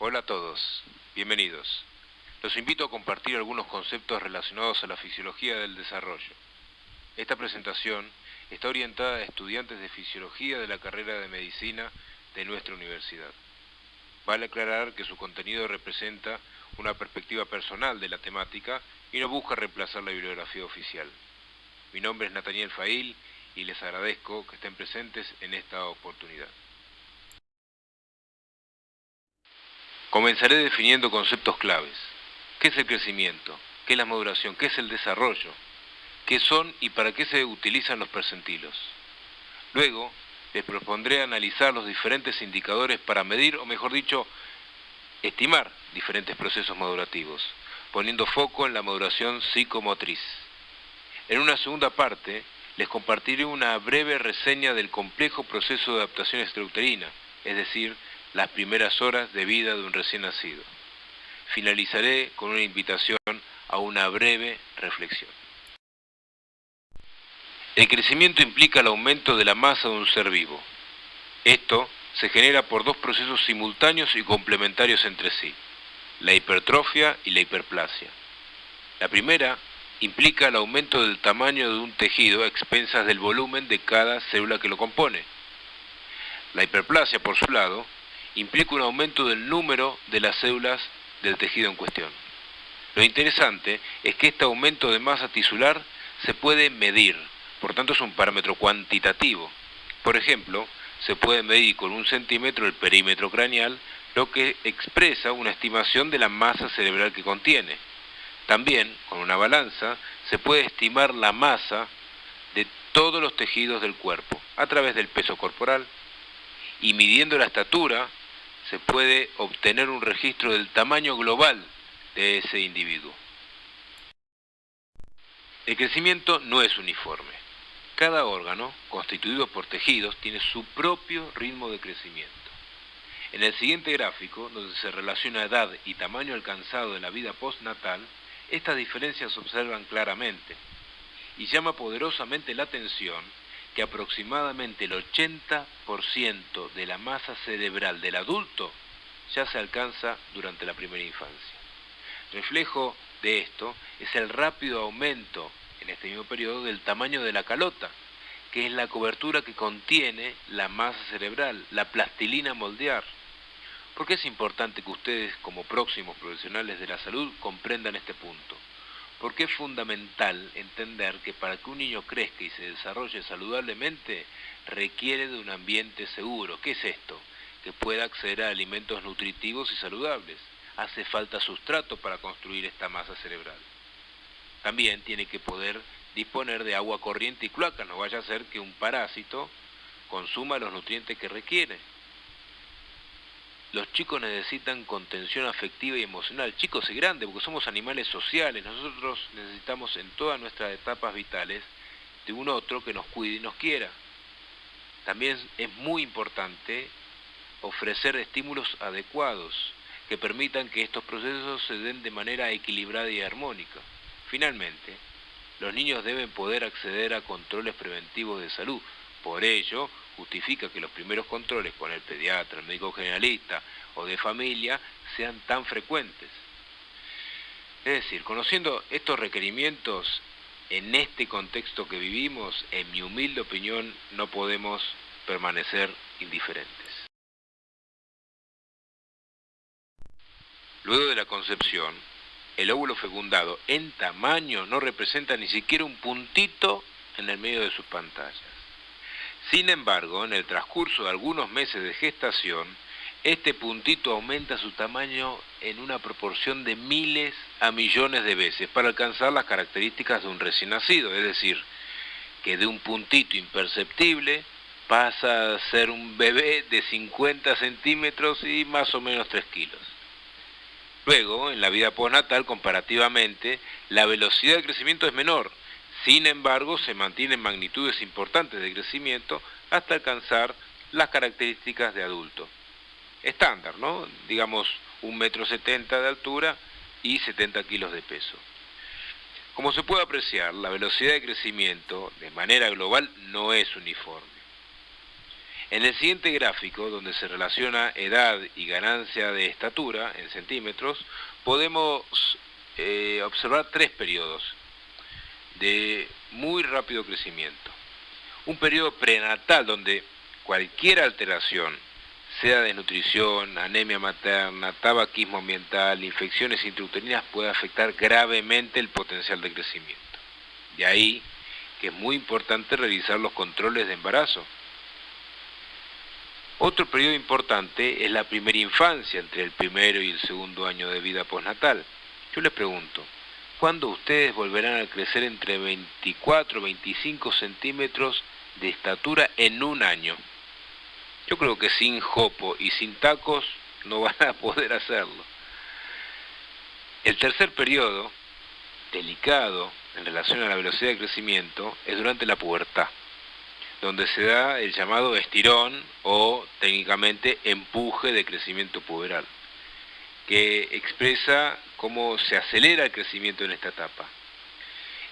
Hola a todos, bienvenidos. Los invito a compartir algunos conceptos relacionados a la fisiología del desarrollo. Esta presentación está orientada a estudiantes de fisiología de la carrera de medicina de nuestra universidad. Vale aclarar que su contenido representa una perspectiva personal de la temática y no busca reemplazar la bibliografía oficial. Mi nombre es Nathaniel Fail y les agradezco que estén presentes en esta oportunidad. Comenzaré definiendo conceptos claves. ¿Qué es el crecimiento? ¿Qué es la maduración? ¿Qué es el desarrollo? ¿Qué son y para qué se utilizan los percentilos? Luego, les propondré analizar los diferentes indicadores para medir, o mejor dicho, estimar diferentes procesos madurativos, poniendo foco en la maduración psicomotriz. En una segunda parte, les compartiré una breve reseña del complejo proceso de adaptación extrauterina, es decir, las primeras horas de vida de un recién nacido. Finalizaré con una invitación a una breve reflexión. El crecimiento implica el aumento de la masa de un ser vivo. Esto se genera por dos procesos simultáneos y complementarios entre sí, la hipertrofia y la hiperplasia. La primera implica el aumento del tamaño de un tejido a expensas del volumen de cada célula que lo compone. La hiperplasia, por su lado, implica un aumento del número de las células del tejido en cuestión. Lo interesante es que este aumento de masa tisular se puede medir, por tanto es un parámetro cuantitativo. Por ejemplo, se puede medir con 1 centímetro el perímetro craneal, lo que expresa una estimación de la masa cerebral que contiene. También, con una balanza, se puede estimar la masa de todos los tejidos del cuerpo, a través del peso corporal, y midiendo la estatura, se puede obtener un registro del tamaño global de ese individuo. El crecimiento no es uniforme. Cada órgano, constituido por tejidos, tiene su propio ritmo de crecimiento. En el siguiente gráfico, donde se relaciona edad y tamaño alcanzado en la vida postnatal, estas diferencias se observan claramente, y llama poderosamente la atención que aproximadamente el 80% de la masa cerebral del adulto ya se alcanza durante la primera infancia. Reflejo de esto es el rápido aumento en este mismo periodo del tamaño de la calota, que es la cobertura que contiene la masa cerebral, la plastilina moldear. ¿Por qué es importante que ustedes, como próximos profesionales de la salud, comprendan este punto? Porque es fundamental entender que para que un niño crezca y se desarrolle saludablemente, requiere de un ambiente seguro. ¿Qué es esto? Que pueda acceder a alimentos nutritivos y saludables. Hace falta sustrato para construir esta masa cerebral. También tiene que poder disponer de agua corriente y cloaca, no vaya a ser que un parásito consuma los nutrientes que requiere. Los chicos necesitan contención afectiva y emocional, chicos y grandes, porque somos animales sociales. Nosotros necesitamos en todas nuestras etapas vitales de un otro que nos cuide y nos quiera. También es muy importante ofrecer estímulos adecuados que permitan que estos procesos se den de manera equilibrada y armónica. Finalmente, los niños deben poder acceder a controles preventivos de salud. Por ello, justifica que los primeros controles con el pediatra, el médico generalista o de familia sean tan frecuentes. Es decir, conociendo estos requerimientos en este contexto que vivimos, en mi humilde opinión, no podemos permanecer indiferentes. Luego de la concepción, el óvulo fecundado en tamaño no representa ni siquiera un puntito en el medio de sus pantallas. Sin embargo, en el transcurso de algunos meses de gestación, este puntito aumenta su tamaño en una proporción de miles a millones de veces para alcanzar las características de un recién nacido, es decir, que de un puntito imperceptible pasa a ser un bebé de 50 centímetros y más o menos 3 kilos. Luego, en la vida postnatal, comparativamente, la velocidad de crecimiento es menor. Sin embargo, se mantienen magnitudes importantes de crecimiento hasta alcanzar las características de adulto. Estándar, ¿no? Digamos 1,70 m de altura y 70 kilos de peso. Como se puede apreciar, la velocidad de crecimiento, de manera global, no es uniforme. En el siguiente gráfico, donde se relaciona edad y ganancia de estatura en centímetros, podemos observar 3 periodos de muy rápido crecimiento. Un periodo prenatal donde cualquier alteración, sea desnutrición, anemia materna, tabaquismo ambiental, infecciones intrauterinas, puede afectar gravemente el potencial de crecimiento. De ahí que es muy importante realizar los controles de embarazo. Otro periodo importante es la primera infancia, entre el primero y el segundo año de vida postnatal. Yo les pregunto, ¿cuándo ustedes volverán a crecer entre 24 y 25 centímetros de estatura en un año? Yo creo que sin jopo y sin tacos no van a poder hacerlo. El tercer periodo, delicado en relación a la velocidad de crecimiento, es durante la pubertad, donde se da el llamado estirón o técnicamente empuje de crecimiento puberal, que expresa cómo se acelera el crecimiento en esta etapa.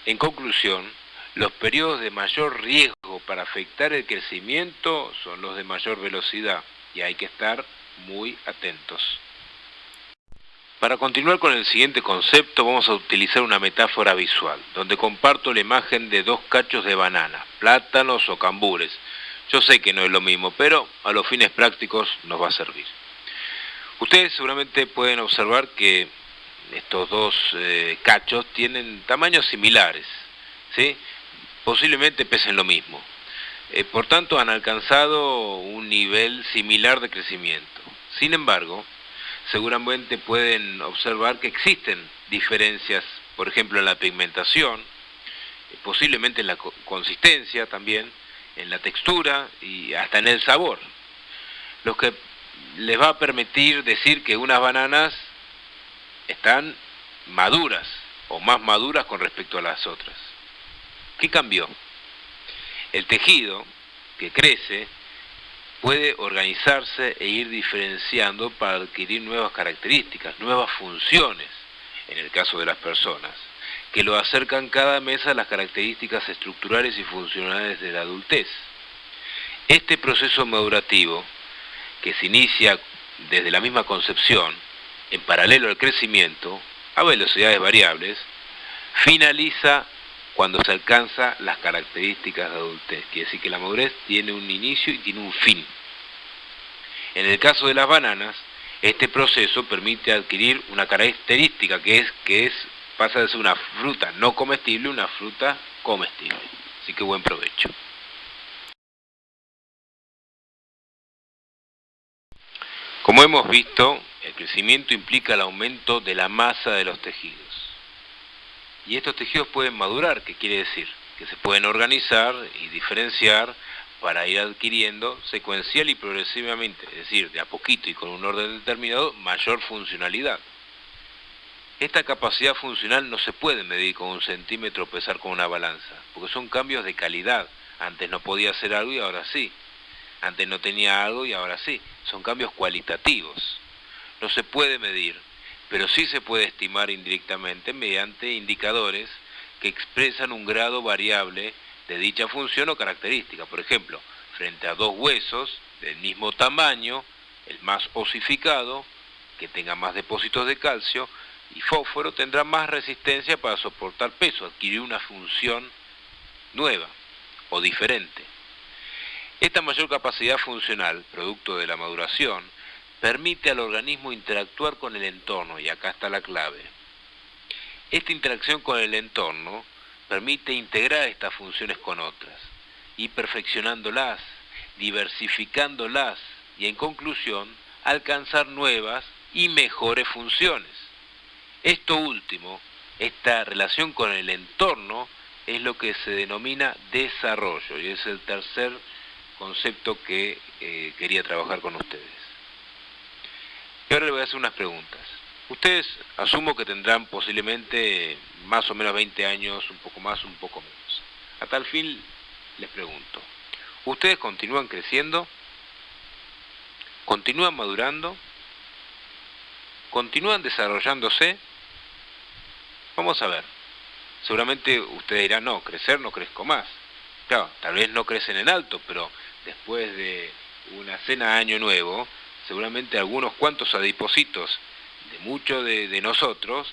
En conclusión, los periodos de mayor riesgo para afectar el crecimiento son los de mayor velocidad y hay que estar muy atentos. Para continuar con el siguiente concepto vamos a utilizar una metáfora visual, donde comparto la imagen de 2 cachos de banana, plátanos o cambures. Yo sé que no es lo mismo, pero a los fines prácticos nos va a servir. Ustedes seguramente pueden observar que estos 2 cachos tienen tamaños similares, ¿sí? Posiblemente pesen lo mismo. Por tanto, han alcanzado un nivel similar de crecimiento. Sin embargo, seguramente pueden observar que existen diferencias, por ejemplo, en la pigmentación, posiblemente en la consistencia también, en la textura y hasta en el sabor, lo que les va a permitir decir que unas bananas están maduras o más maduras con respecto a las otras. ¿Qué cambió? El tejido que crece puede organizarse e ir diferenciando para adquirir nuevas características, nuevas funciones, en el caso de las personas, que lo acercan cada mes a las características estructurales y funcionales de la adultez. Este proceso madurativo, que se inicia desde la misma concepción, en paralelo al crecimiento, a velocidades variables, finaliza cuando se alcanza las características de adultez. Quiere decir que la madurez tiene un inicio y tiene un fin. En el caso de las bananas, este proceso permite adquirir una característica que pasa de ser una fruta no comestible a una fruta comestible. Así que buen provecho. Como hemos visto, el crecimiento implica el aumento de la masa de los tejidos. Y estos tejidos pueden madurar, ¿qué quiere decir? Que se pueden organizar y diferenciar para ir adquiriendo secuencial y progresivamente, es decir, de a poquito y con un orden determinado, mayor funcionalidad. Esta capacidad funcional no se puede medir con un centímetro o pesar con una balanza, porque son cambios de calidad. Antes no podía hacer algo y ahora sí. Antes no tenía algo y ahora sí. Son cambios cualitativos. No se puede medir, pero sí se puede estimar indirectamente mediante indicadores que expresan un grado variable de dicha función o característica. Por ejemplo, frente a 2 huesos del mismo tamaño, el más osificado, que tenga más depósitos de calcio y fósforo, tendrá más resistencia para soportar peso, adquirir una función nueva o diferente. Esta mayor capacidad funcional, producto de la maduración, permite al organismo interactuar con el entorno, y acá está la clave. Esta interacción con el entorno permite integrar estas funciones con otras, y perfeccionándolas, diversificándolas, y en conclusión, alcanzar nuevas y mejores funciones. Esto último, esta relación con el entorno, es lo que se denomina desarrollo, y es el tercer concepto que quería trabajar con ustedes. Y ahora les voy a hacer unas preguntas. Ustedes asumo que tendrán posiblemente más o menos 20 años, un poco más, un poco menos. A tal fin les pregunto, ¿ustedes continúan creciendo? ¿Continúan madurando? ¿Continúan desarrollándose? Vamos a ver. Seguramente ustedes dirán, no, crecer no crezco más. Claro, tal vez no crecen en alto, pero después de una cena de Año Nuevo, seguramente algunos cuantos adipocitos de muchos de nosotros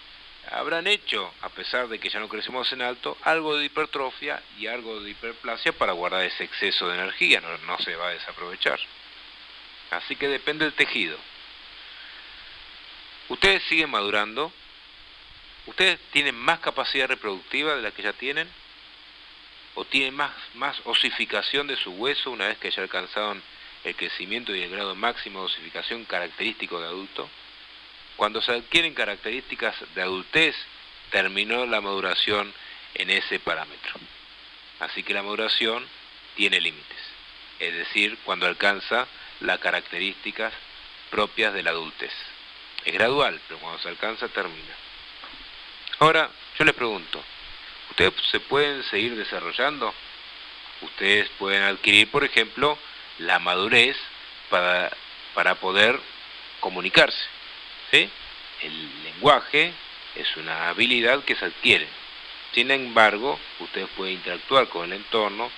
habrán hecho, a pesar de que ya no crecemos en alto, algo de hipertrofia y algo de hiperplasia para guardar ese exceso de energía, no se va a desaprovechar. Así que depende del tejido. Ustedes siguen madurando, ustedes tienen más capacidad reproductiva de la que ya tienen, o tienen más osificación de su hueso una vez que ya alcanzaron el crecimiento y el grado máximo de osificación característico de adulto. Cuando se adquieren características de adultez, terminó la maduración en ese parámetro. Así que la maduración tiene límites, es decir, cuando alcanza las características propias de la adultez. Es gradual, pero cuando se alcanza, termina. Ahora, yo les pregunto, ¿ustedes se pueden seguir desarrollando? Ustedes pueden adquirir, por ejemplo, la madurez para poder comunicarse, ¿sí? El lenguaje es una habilidad que se adquiere. Sin embargo, ustedes pueden interactuar con el entorno,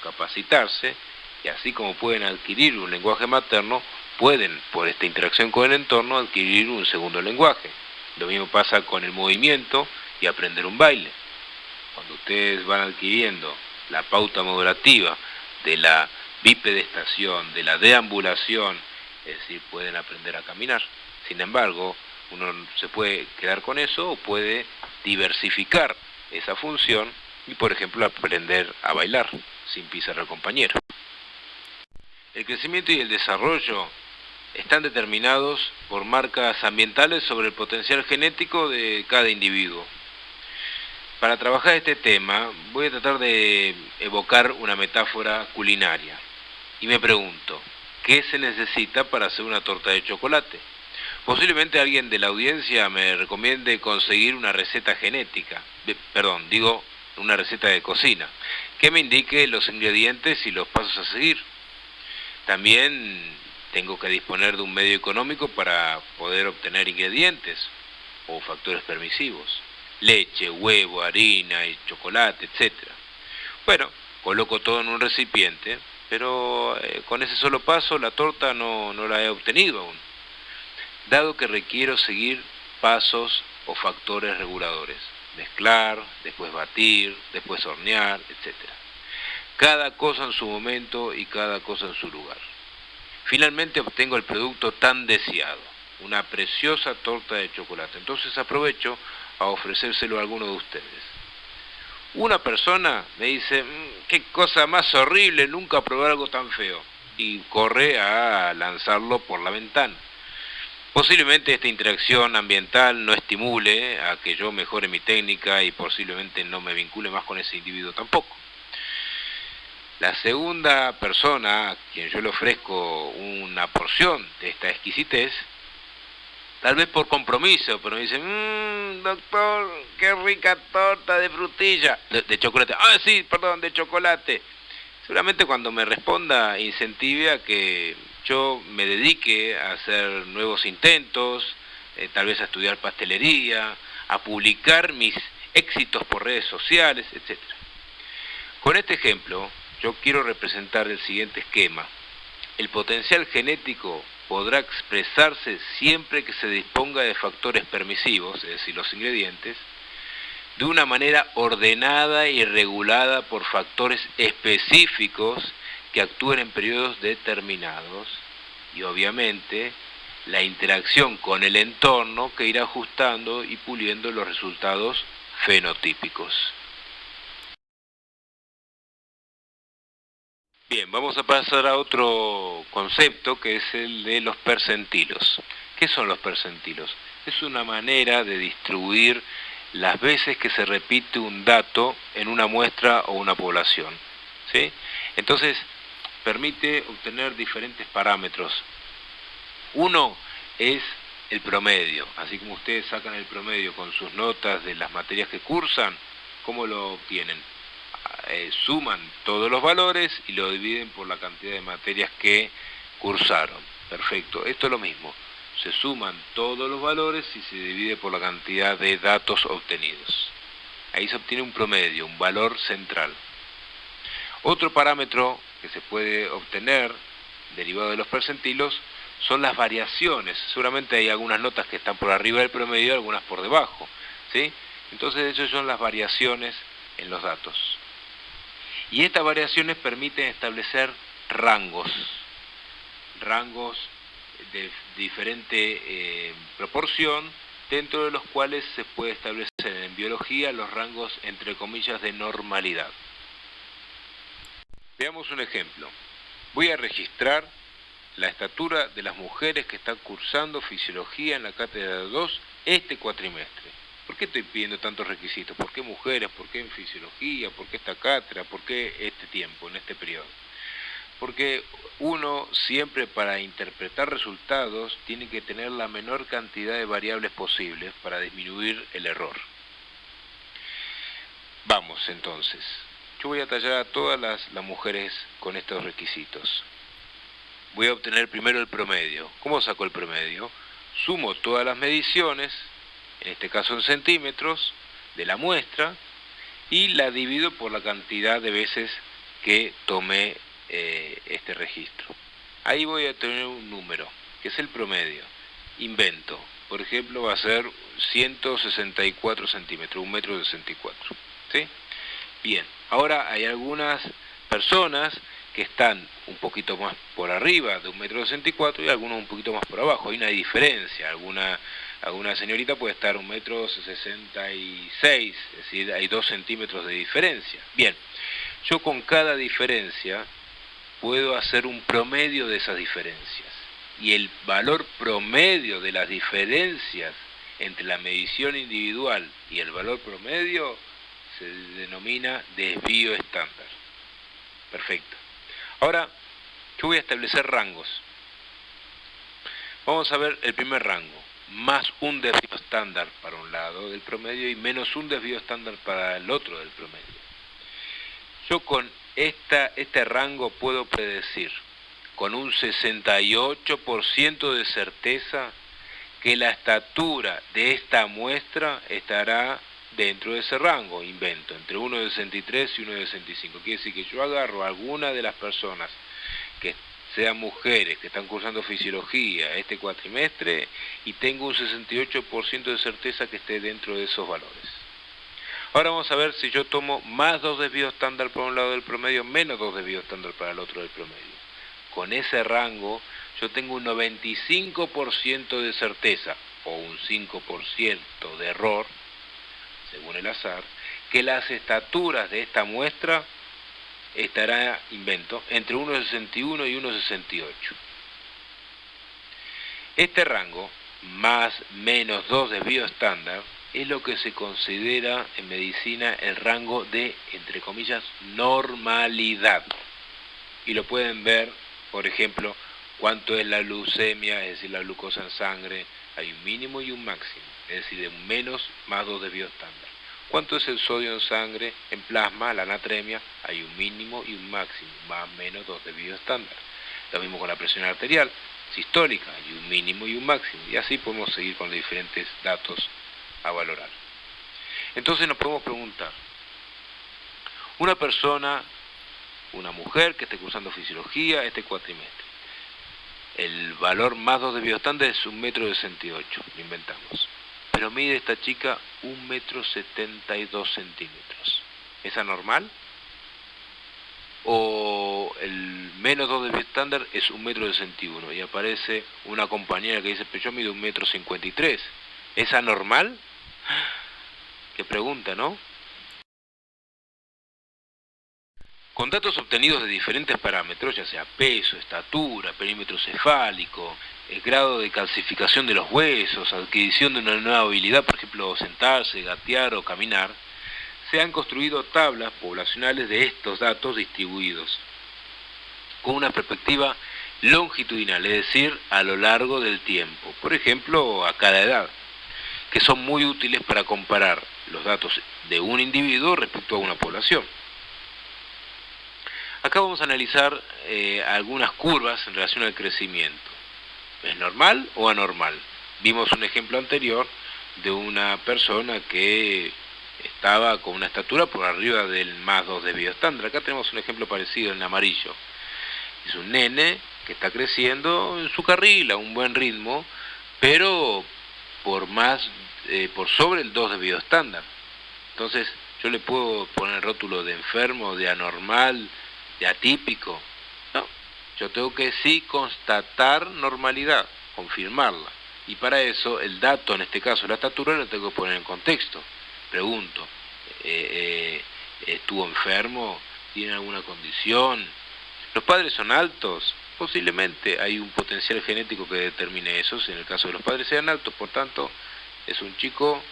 capacitarse, y así como pueden adquirir un lenguaje materno, pueden, por esta interacción con el entorno, adquirir un segundo lenguaje. Lo mismo pasa con el movimiento y aprender un baile. Cuando ustedes van adquiriendo la pauta modulativa de la bipedestación, de la deambulación, es decir, pueden aprender a caminar. Sin embargo, uno se puede quedar con eso o puede diversificar esa función y, por ejemplo, aprender a bailar sin pisar al compañero. El crecimiento y el desarrollo están determinados por marcas ambientales sobre el potencial genético de cada individuo. Para trabajar este tema, voy a tratar de evocar una metáfora culinaria. Y me pregunto, ¿qué se necesita para hacer una torta de chocolate? Posiblemente alguien de la audiencia me recomiende conseguir una receta genética, una receta de cocina, que me indique los ingredientes y los pasos a seguir. También tengo que disponer de un medio económico para poder obtener ingredientes o factores permisivos. Leche, huevo, harina y chocolate, etc. Bueno, coloco todo en un recipiente, pero con ese solo paso la torta no la he obtenido aún, dado que requiero seguir pasos o factores reguladores. Mezclar, después batir, después hornear, etc. Cada cosa en su momento y cada cosa en su lugar. Finalmente obtengo el producto tan deseado, una preciosa torta de chocolate. Entonces aprovecho a ofrecérselo a alguno de ustedes. Una persona me dice, qué cosa más horrible, nunca probé algo tan feo, y corre a lanzarlo por la ventana. Posiblemente esta interacción ambiental no estimule a que yo mejore mi técnica y posiblemente no me vincule más con ese individuo tampoco. La segunda persona a quien yo le ofrezco una porción de esta exquisitez, tal vez por compromiso, pero me dice, doctor, qué rica torta de frutilla, de chocolate, de chocolate. Seguramente cuando me responda incentive a que yo me dedique a hacer nuevos intentos, tal vez a estudiar pastelería, a publicar mis éxitos por redes sociales, etc. Con este ejemplo, yo quiero representar el siguiente esquema. El potencial genético podrá expresarse siempre que se disponga de factores permisivos, es decir, los ingredientes, de una manera ordenada y regulada por factores específicos que actúen en periodos determinados y obviamente la interacción con el entorno que irá ajustando y puliendo los resultados fenotípicos. Bien, vamos a pasar a otro concepto que es el de los percentilos. ¿Qué son los percentilos? Es una manera de distribuir las veces que se repite un dato en una muestra o una población, ¿sí? Entonces, permite obtener diferentes parámetros. Uno es el promedio, así como ustedes sacan el promedio con sus notas de las materias que cursan, ¿cómo lo obtienen? Suman todos los valores y lo dividen por la cantidad de materias que cursaron. Perfecto, esto es lo mismo. Se suman todos los valores y se divide por la cantidad de datos obtenidos. Ahí se obtiene un promedio, un valor central. Otro parámetro que se puede obtener derivado de los percentilos, son las variaciones. Seguramente hay algunas notas que están por arriba del promedio y algunas por debajo, ¿sí? Entonces esas son las variaciones en los datos. Y estas variaciones permiten establecer rangos de diferente proporción, dentro de los cuales se puede establecer en biología los rangos, entre comillas, de normalidad. Veamos un ejemplo. Voy a registrar la estatura de las mujeres que están cursando fisiología en la cátedra 2 este cuatrimestre. ¿Por qué estoy pidiendo tantos requisitos? ¿Por qué mujeres? ¿Por qué en fisiología? ¿Por qué esta cátedra? ¿Por qué este tiempo, en este periodo? Porque uno siempre, para interpretar resultados, tiene que tener la menor cantidad de variables posibles para disminuir el error. Vamos entonces. Yo voy a tallar a todas las mujeres con estos requisitos. Voy a obtener primero el promedio. ¿Cómo saco el promedio? Sumo todas las mediciones, en este caso en centímetros, de la muestra, y la divido por la cantidad de veces que tomé este registro. Ahí voy a tener un número, que es el promedio. Invento. Por ejemplo, va a ser 164 centímetros, 1,64 m. ¿Sí? Bien, ahora hay algunas personas que están un poquito más por arriba de 1,64 m y algunos un poquito más por abajo. Hay una diferencia. Alguna señorita puede estar 1,66 m, es decir, hay 2 centímetros de diferencia. Bien, yo con cada diferencia puedo hacer un promedio de esas diferencias. Y el valor promedio de las diferencias entre la medición individual y el valor promedio se denomina desvío estándar. Perfecto. Ahora, yo voy a establecer rangos. Vamos a ver el primer rango. Más un desvío estándar para un lado del promedio y menos un desvío estándar para el otro del promedio. Yo con este rango puedo predecir con un 68% de certeza que la estatura de esta muestra estará dentro de ese rango. Invento, entre 1,63 y 1,65. Quiere decir que yo agarro a alguna de las personas que sean mujeres que están cursando fisiología este cuatrimestre y tengo un 68% de certeza que esté dentro de esos valores. Ahora vamos a ver si yo tomo más 2 desvíos estándar para un lado del promedio, menos 2 desvíos estándar para el otro del promedio. Con ese rango yo tengo un 95% de certeza o un 5% de error, según el azar, que las estaturas de esta muestra estará, invento, entre 1,61 y 1,68. Este rango, más menos 2 desvíos estándar, es lo que se considera en medicina el rango de, entre comillas, normalidad. Y lo pueden ver, por ejemplo, cuánto es la glucemia, es decir, la glucosa en sangre. Hay un mínimo y un máximo, es decir, de menos más 2 desvíos estándar. ¿Cuánto es el sodio en sangre, en plasma, la natremia? Hay un mínimo y un máximo, más menos 2 desvíos estándar. Lo mismo con la presión arterial sistólica, hay un mínimo y un máximo. Y así podemos seguir con los diferentes datos a valorar. Entonces nos podemos preguntar, una persona, una mujer que esté cursando fisiología este cuatrimestre, el valor más 2 de bioestándar es 1,68 m, lo inventamos, pero mide esta chica 1,72 m. ¿Es anormal? O el menos 2 de bioestándar es 1,61 m y aparece una compañera que dice, pero yo mido 1,53 m. ¿Es anormal? Qué pregunta, ¿no? Con datos obtenidos de diferentes parámetros, ya sea peso, estatura, perímetro cefálico, el grado de calcificación de los huesos, adquisición de una nueva habilidad, por ejemplo, sentarse, gatear o caminar, se han construido tablas poblacionales de estos datos distribuidos con una perspectiva longitudinal, es decir, a lo largo del tiempo, por ejemplo, a cada edad, que son muy útiles para comparar los datos de un individuo respecto a una población. Acá vamos a analizar algunas curvas en relación al crecimiento. ¿Es normal o anormal? Vimos un ejemplo anterior de una persona que estaba con una estatura por arriba del más 2 de bioestándar. Acá tenemos un ejemplo parecido en amarillo. Es un nene que está creciendo en su carril a un buen ritmo, pero por sobre el 2 de bioestándar. Entonces, yo le puedo poner el rótulo de enfermo, de anormal, de atípico. No, yo tengo que sí constatar normalidad, confirmarla. Y para eso, el dato, en este caso la estatura, lo tengo que poner en contexto. Pregunto, ¿estuvo enfermo? ¿Tiene alguna condición? ¿Los padres son altos? Posiblemente hay un potencial genético que determine eso, si en el caso de los padres sean altos, por tanto, es un chico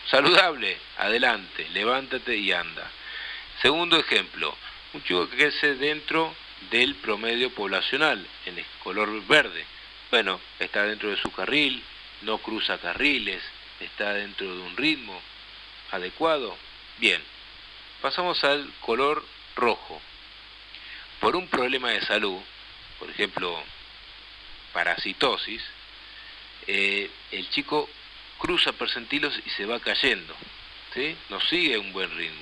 saludable, adelante, levántate y anda. Segundo ejemplo, un chico que crece dentro del promedio poblacional, en el color verde. Bueno, está dentro de su carril, no cruza carriles, está dentro de un ritmo adecuado. Bien, pasamos al color rojo. Por un problema de salud, por ejemplo, parasitosis, el chico cruza percentilos y se va cayendo, ¿sí? No sigue un buen ritmo.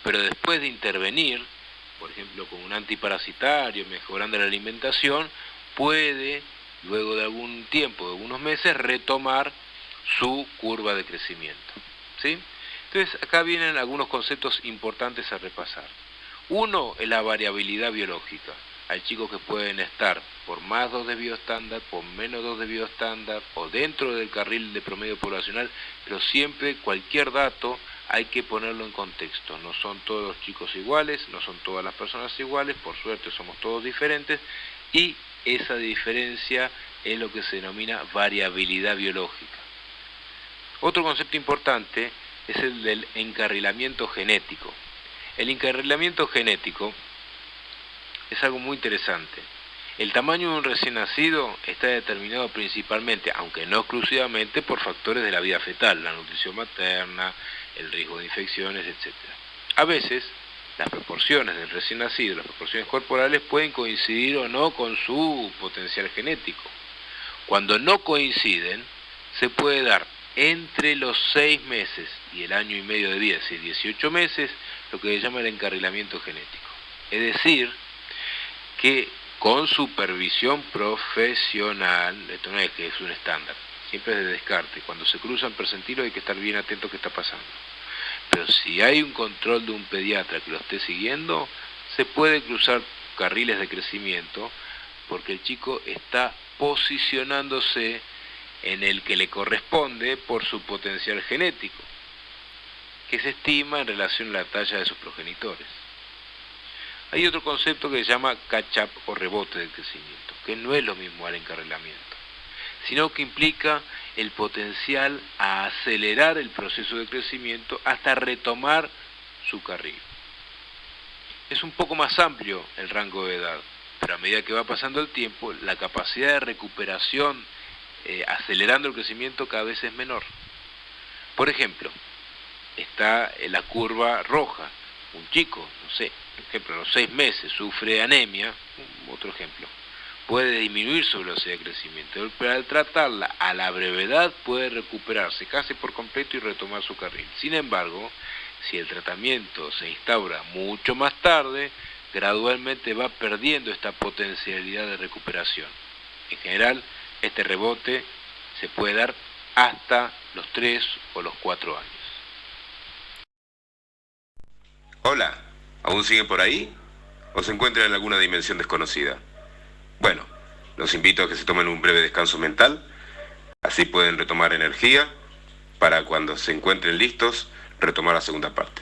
Pero después de intervenir, por ejemplo, con un antiparasitario, mejorando la alimentación, puede, luego de algún tiempo, de algunos meses, retomar su curva de crecimiento, ¿sí? Entonces, acá vienen algunos conceptos importantes a repasar. Uno es la variabilidad biológica. Hay chicos que pueden estar por más 2 de bioestándar, por menos 2 de bioestándar, o dentro del carril de promedio poblacional, pero siempre cualquier dato hay que ponerlo en contexto. No son todos los chicos iguales, no son todas las personas iguales, por suerte somos todos diferentes, y esa diferencia es lo que se denomina variabilidad biológica. Otro concepto importante es el del encarrilamiento genético. El encarrilamiento genético es algo muy interesante. El tamaño de un recién nacido está determinado principalmente, aunque no exclusivamente, por factores de la vida fetal, la nutrición materna, el riesgo de infecciones, etc. A veces, las proporciones del recién nacido, las proporciones corporales, pueden coincidir o no con su potencial genético. Cuando no coinciden, se puede dar entre los 6 meses y el año y medio de vida, es decir, 18 meses, lo que se llama el encarrilamiento genético. Es decir, que con supervisión profesional, esto no es que es un estándar, siempre es de descarte, cuando se cruzan percentilos hay que estar bien atento a qué está pasando. Pero si hay un control de un pediatra que lo esté siguiendo, se puede cruzar carriles de crecimiento porque el chico está posicionándose en el que le corresponde por su potencial genético, que se estima en relación a la talla de sus progenitores. Hay otro concepto que se llama catch-up o rebote del crecimiento, que no es lo mismo al encarrilamiento, sino que implica el potencial a acelerar el proceso de crecimiento hasta retomar su carril. Es un poco más amplio el rango de edad, pero a medida que va pasando el tiempo, la capacidad de recuperación acelerando el crecimiento cada vez es menor. Por ejemplo, está la curva roja. Un chico, no sé, por ejemplo, a los 6 meses sufre anemia, otro ejemplo, puede disminuir su velocidad de crecimiento, pero al tratarla a la brevedad puede recuperarse casi por completo y retomar su carril. Sin embargo, si el tratamiento se instaura mucho más tarde, gradualmente va perdiendo esta potencialidad de recuperación. En general, este rebote se puede dar hasta los 3 o los 4 años. Hola, ¿aún siguen por ahí? ¿O se encuentran en alguna dimensión desconocida? Bueno, los invito a que se tomen un breve descanso mental, así pueden retomar energía para cuando se encuentren listos, retomar la segunda parte.